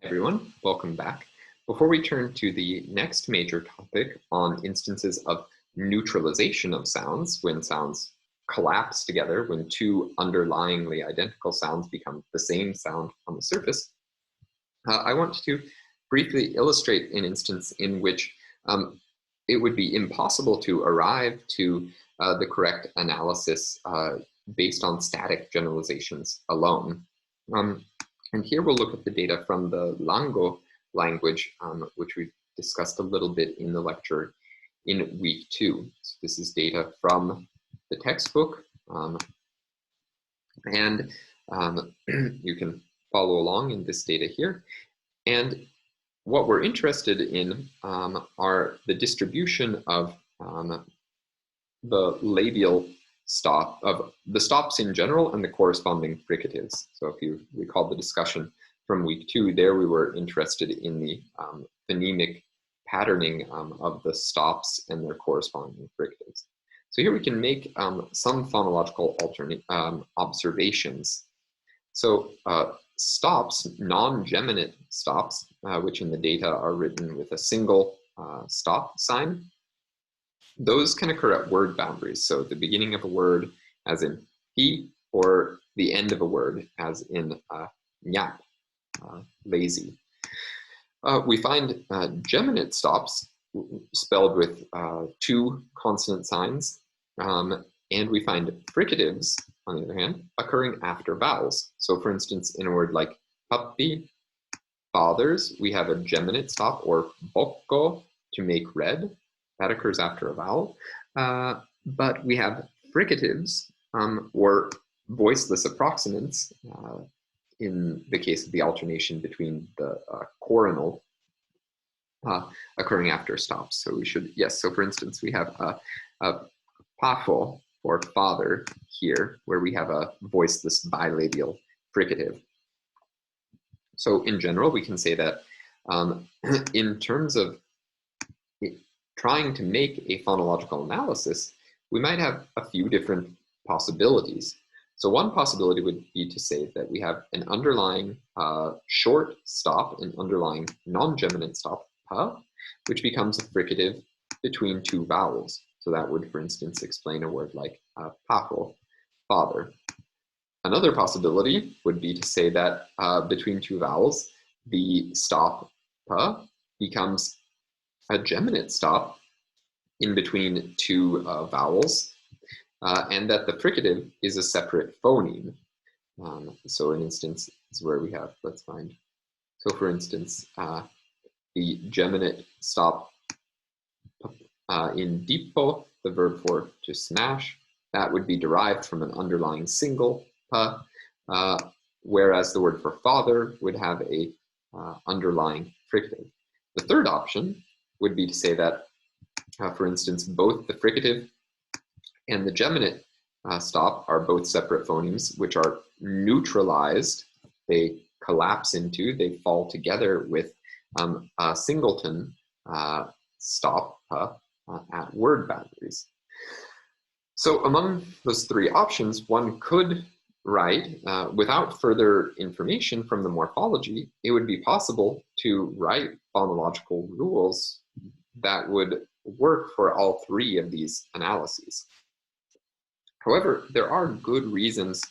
Everyone, welcome back. Before we turn to the next major topic on instances of neutralization of sounds, when sounds collapse together, when two underlyingly identical sounds become the same sound on the surface, I want to briefly illustrate an instance in which it would be impossible to arrive to the correct analysis based on static generalizations alone. And here we'll look at the data from the Lango language, which we discussed a little bit in the lecture in week 2. So this is data from the textbook, and you can follow along in this data here. And what we're interested in are the distribution of the labial stop, of the stops in general and the corresponding fricatives. So if you recall the discussion from week 2, there we were interested in the phonemic patterning of the stops and their corresponding fricatives. So here we can make some phonological observations. So stops, non-geminate stops, which in the data are written with a single stop sign, those can occur at word boundaries. So the beginning of a word, as in he, or the end of a word, as in nyap, lazy. We find geminate stops spelled with two consonant signs, and we find fricatives, on the other hand, occurring after vowels. So for instance, in a word like puppy, fathers, we have a geminate stop, or bocco, to make red. That occurs after a vowel. But we have fricatives, or voiceless approximants, in the case of the alternation between the coronal, occurring after stops. So we should, yes, so for instance, we have a pafo, or father, here, where we have a voiceless bilabial fricative. So in general, we can say that in terms of trying to make a phonological analysis, we might have a few different possibilities. So one possibility would be to say that we have an underlying short stop, an underlying non-geminate stop, pa, which becomes a fricative between two vowels. So that would, for instance, explain a word like pafo, father. Another possibility would be to say that between two vowels, the stop pa becomes a geminate stop in between two vowels, and that the fricative is a separate phoneme. So an instance is where we have, let's find, so for instance, the geminate stop in dipo, the verb for to smash, that would be derived from an underlying single pa, whereas the word for father would have a underlying fricative. The third option would be to say that, for instance, both the fricative and the geminate stop are both separate phonemes, which are neutralized. They collapse into, they fall together with a singleton stop at word boundaries. So among those three options, one could write, without further information from the morphology, it would be possible to write phonological rules that would work for all three of these analyses. However, there are good reasons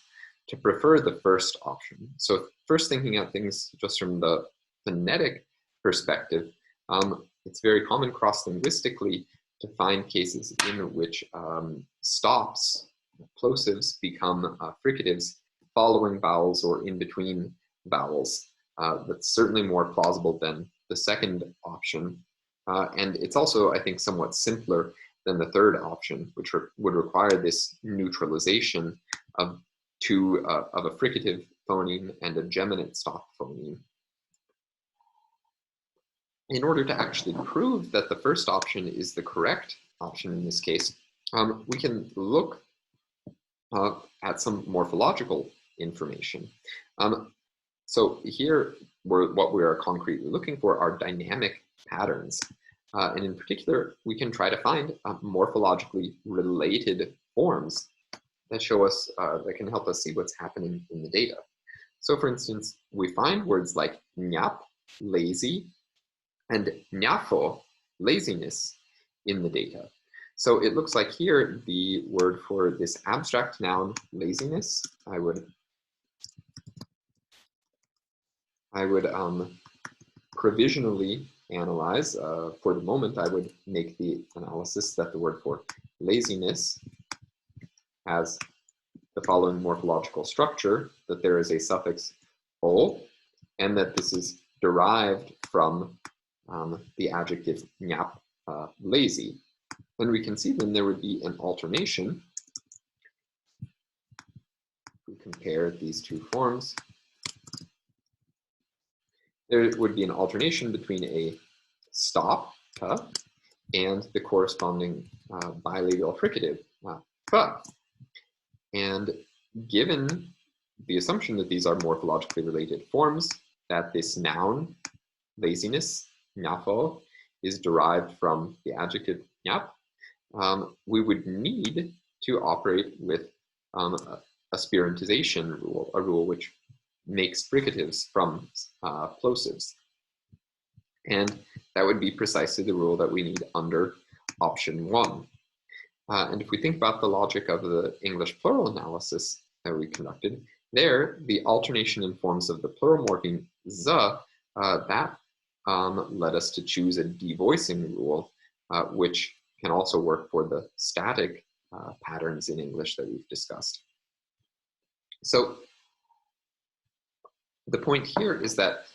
to prefer the first option. So first, thinking out things just from the phonetic perspective, it's very common cross-linguistically to find cases in which stops, plosives, become fricatives following vowels or in between vowels. That's certainly more plausible than the second option. And it's also, I think, somewhat simpler than the third option, which would require this neutralization of of a fricative phoneme and a geminate stop phoneme. In order to actually prove that the first option is the correct option in this case, we can look at some morphological information. So here, what we are concretely looking for are dynamic patterns. And in particular, we can try to find morphologically related forms that show us, that can help us see what's happening in the data. So for instance, we find words like nyap lazy, and nyafo, laziness, in the data. So it looks like here the word for this abstract noun, laziness, I would provisionally analyze. For the moment, I would make the analysis that the word for laziness has the following morphological structure, that there is a suffix o, and that this is derived from the adjective nyap, lazy. And we can see then there would be an alternation. If we compare these two forms, there would be an alternation between a stop, ta, and the corresponding bilabial fricative, fa. And given the assumption that these are morphologically related forms, that this noun, laziness, nyafo, is derived from the adjective nyap, we would need to operate with a spirantization rule, a rule which makes fricatives from plosives. And that would be precisely the rule that we need under option 1. And if we think about the logic of the English plural analysis that we conducted, there, the alternation in forms of the plural morpheme z, that led us to choose a devoicing rule, which can also work for the static patterns in English that we've discussed. So the point here is that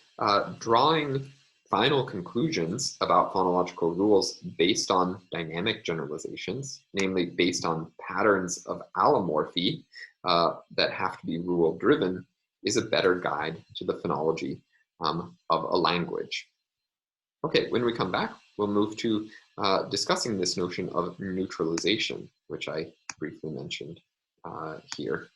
drawing final conclusions about phonological rules based on dynamic generalizations, namely based on patterns of allomorphy that have to be rule-driven, is a better guide to the phonology of a language. Okay, when we come back, we'll move to discussing this notion of neutralization, which I briefly mentioned here.